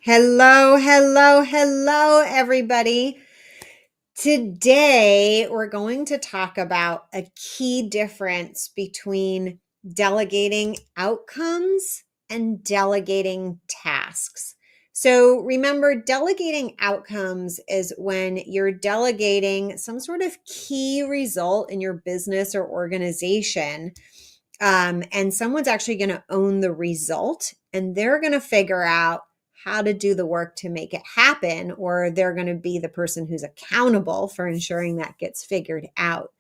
Hello, hello, hello, everybody. Today, we're going to talk about a key difference between delegating outcomes and delegating tasks. So, remember, delegating outcomes is when you're delegating some sort of key result in your business or organization. And someone's actually going to own the result and they're going to figure out how to do the work to make it happen, or they're going to be the person who's accountable for ensuring that gets figured out.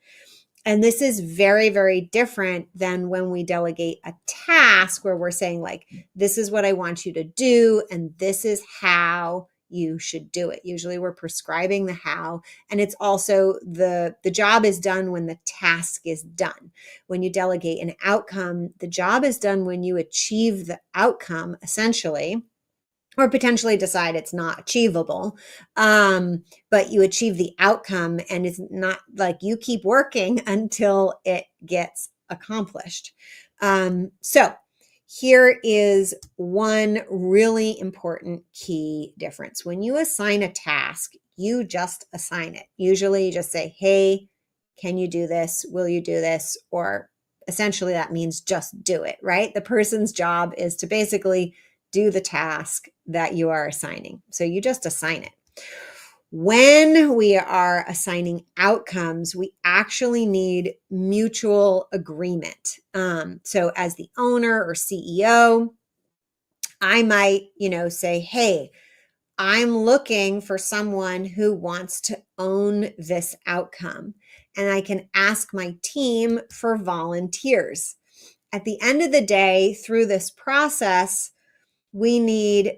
And this is very, very different than when we delegate a task where we're saying, like, this is what I want you to do, and this is how you should do it. Usually we're prescribing the how, and it's also the job is done when the task is done. When you delegate an outcome, the job is done when you achieve the outcome, essentially, or potentially decide it's not achievable. But you achieve the outcome, and it's not like you keep working until it gets accomplished. So here is one really important key difference. When you assign a task, you just assign it. Usually you just say, hey, can you do this? Will you do this? Or essentially that means just do it, right? The person's job is to basically do the task that you are assigning. So you just assign it. When we are assigning outcomes, we actually need mutual agreement. So as the owner or CEO, I might, say, hey, I'm looking for someone who wants to own this outcome. And I can ask my team for volunteers. At the end of the day, through this process, we need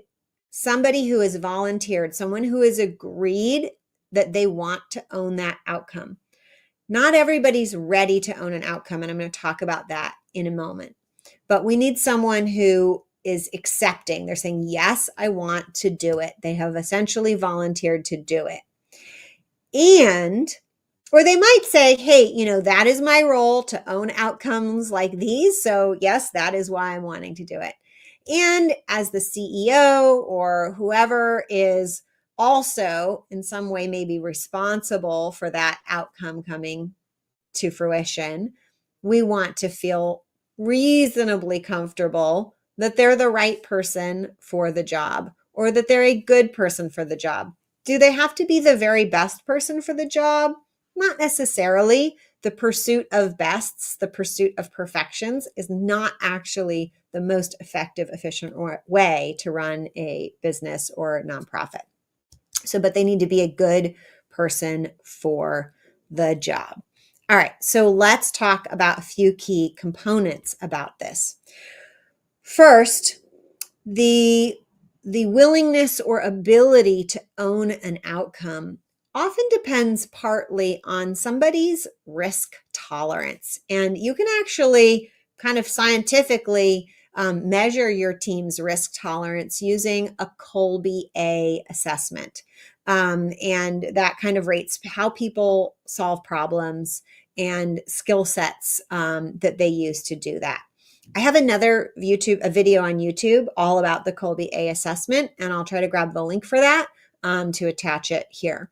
somebody who has volunteered, someone who has agreed that they want to own that outcome. Not everybody's ready to own an outcome, and I'm going to talk about that in a moment. But we need someone who is accepting. They're saying, yes, I want to do it. They have essentially volunteered to do it. Or they might say, hey, that is my role to own outcomes like these. So yes, that is why I'm wanting to do it. And as the CEO or whoever is also in some way maybe responsible for that outcome coming to fruition, we want to feel reasonably comfortable that they're the right person for the job, or that they're a good person for the job. Do they have to be the very best person for the job? Not necessarily. The pursuit of bests, the pursuit of perfections, is not actually the most effective, efficient way to run a business or a nonprofit. But they need to be a good person for the job. All right, so let's talk about a few key components about this. First, the willingness or ability to own an outcome often depends partly on somebody's risk tolerance. And you can actually kind of scientifically measure your team's risk tolerance using a Kolbe A assessment. And that kind of rates how people solve problems and skill sets that they use to do that. I have another video on YouTube all about the Kolbe A assessment, and I'll try to grab the link for that to attach it here.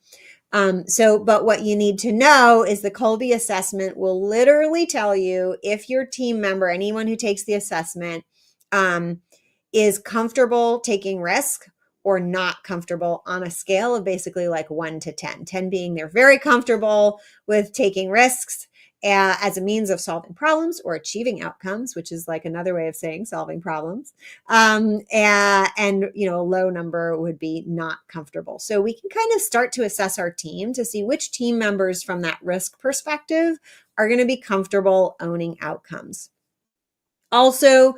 But what you need to know is the Kolbe assessment will literally tell you if your team member, anyone who takes the assessment, is comfortable taking risk or not comfortable on a scale of basically like 1 to 10. 10 being they're very comfortable with taking risks as a means of solving problems or achieving outcomes, which is like another way of saying solving problems. And a low number would be not comfortable. So we can kind of start to assess our team to see which team members from that risk perspective are going to be comfortable owning outcomes. Also,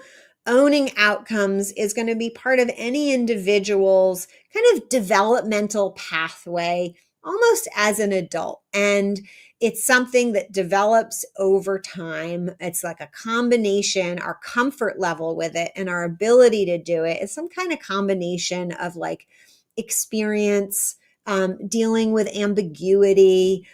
owning outcomes is going to be part of any individual's kind of developmental pathway, almost as an adult. And it's something that develops over time. It's like a combination, our comfort level with it and our ability to do it is some kind of combination of like experience, dealing with ambiguity,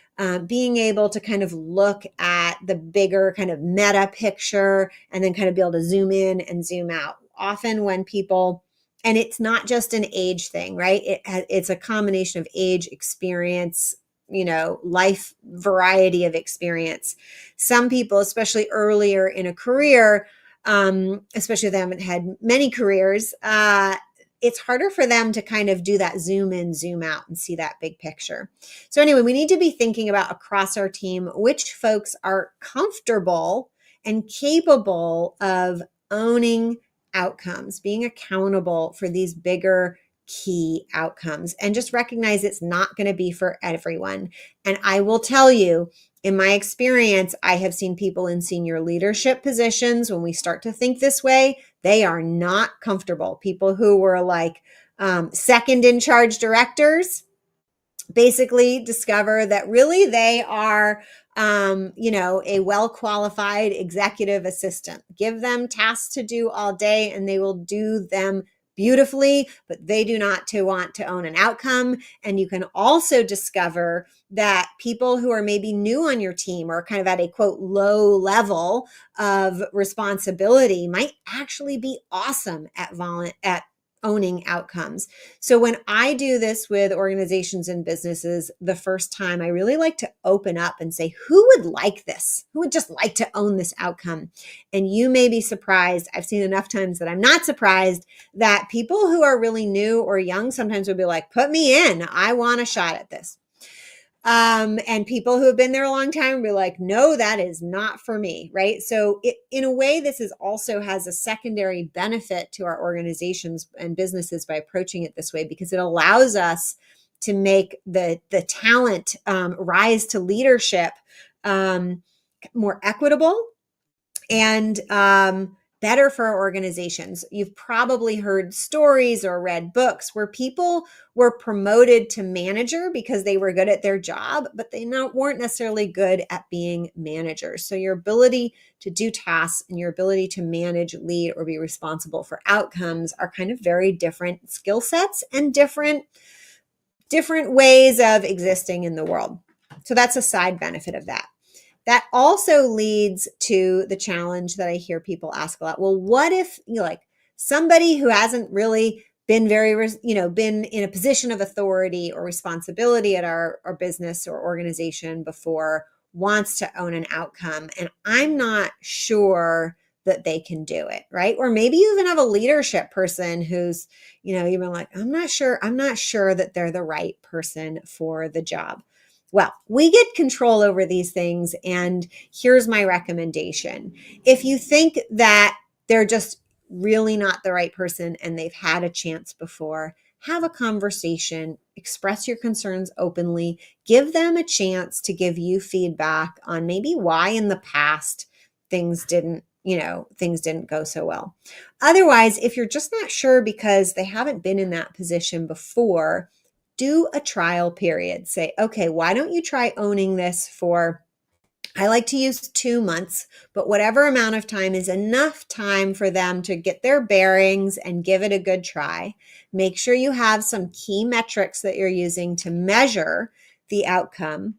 being able to kind of look at the bigger kind of meta picture and then kind of be able to zoom in and zoom out. Often when people And it's not just an age thing, right? It's a combination of age, experience, life variety of experience. Some people, especially earlier in a career, especially if they haven't had many careers, it's harder for them to kind of do that zoom in, zoom out and see that big picture. So anyway, we need to be thinking about across our team, which folks are comfortable and capable of owning outcomes, being accountable for these bigger key outcomes, and just recognize it's not going to be for everyone. And I will tell you, in my experience, I have seen people in senior leadership positions, when we start to think this way, they are not comfortable. People who were like second in charge directors basically discover that really they are a well-qualified executive assistant. Give them tasks to do all day and they will do them beautifully, but they do not want to own an outcome. And you can also discover that people who are maybe new on your team or kind of at a quote low level of responsibility might actually be awesome at owning outcomes. So when I do this with organizations and businesses, the first time I really like to open up and say, who would like this? Who would just like to own this outcome? And you may be surprised. I've seen enough times that I'm not surprised that people who are really new or young sometimes would be like, put me in. I want a shot at this. And people who have been there a long time will be like, no, that is not for me, right? So in a way, this is also has a secondary benefit to our organizations and businesses by approaching it this way, because it allows us to make the talent rise to leadership more equitable and better for our organizations. You've probably heard stories or read books where people were promoted to manager because they were good at their job, but they weren't necessarily good at being managers. So your ability to do tasks and your ability to manage, lead, or be responsible for outcomes are kind of very different skill sets and different ways of existing in the world. So that's a side benefit of that. That also leads to the challenge that I hear people ask a lot. Well, what if like somebody who hasn't really been been in a position of authority or responsibility at our business or organization before wants to own an outcome, and I'm not sure that they can do it, right? Or maybe you even have a leadership person who's, even like, I'm not sure that they're the right person for the job. Well, we get control over these things, and here's my recommendation. If you think that they're just really not the right person and they've had a chance before, have a conversation, express your concerns openly, give them a chance to give you feedback on maybe why in the past things didn't go so well. Otherwise, if you're just not sure because they haven't been in that position before, do a trial period. Say, okay, why don't you try owning this for, I like to use 2 months, but whatever amount of time is enough time for them to get their bearings and give it a good try. Make sure you have some key metrics that you're using to measure the outcome.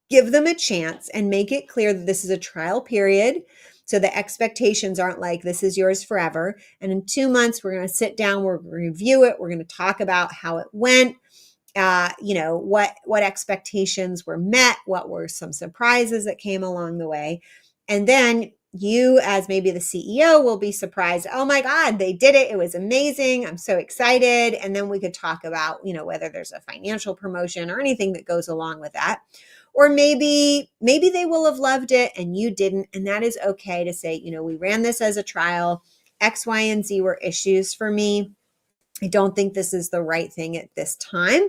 Give them a chance and make it clear that this is a trial period. So the expectations aren't like, this is yours forever. And in 2 months, we're going to sit down, we're going to review it. We're going to talk about how it went. What expectations were met, what were some surprises that came along the way. And then you, as maybe the CEO, will be surprised. Oh my God, they did it. It was amazing. I'm so excited. And then we could talk about, whether there's a financial promotion or anything that goes along with that. Or maybe they will have loved it and you didn't. And that is okay to say, we ran this as a trial. X, Y, and Z were issues for me. I don't think this is the right thing at this time.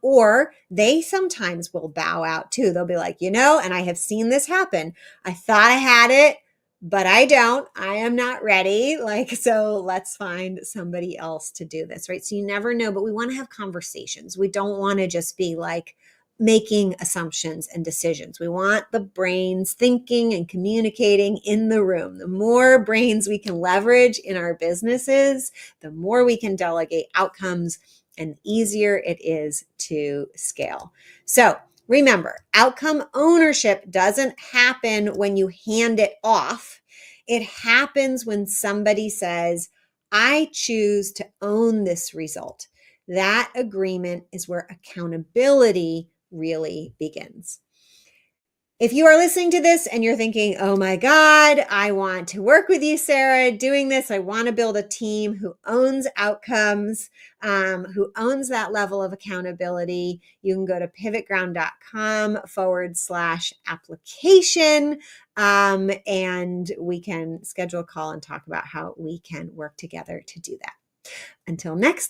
Or they sometimes will bow out too. They'll be like, and I have seen this happen. I thought I had it, but I don't. I am not ready. So let's find somebody else to do this, right? So you never know, but we want to have conversations. We don't want to just be like making assumptions and decisions. We want the brains thinking and communicating in the room. The more brains we can leverage in our businesses, the more we can delegate outcomes and the easier it is to scale. So remember, outcome ownership doesn't happen when you hand it off. It happens when somebody says, I choose to own this result. That agreement is where accountability really begins. If you are listening to this and you're thinking, oh my God, I want to work with you, Sarah, doing this, I want to build a team who owns outcomes, who owns that level of accountability, you can go to pivotground.com/application, and we can schedule a call and talk about how we can work together to do that. Until next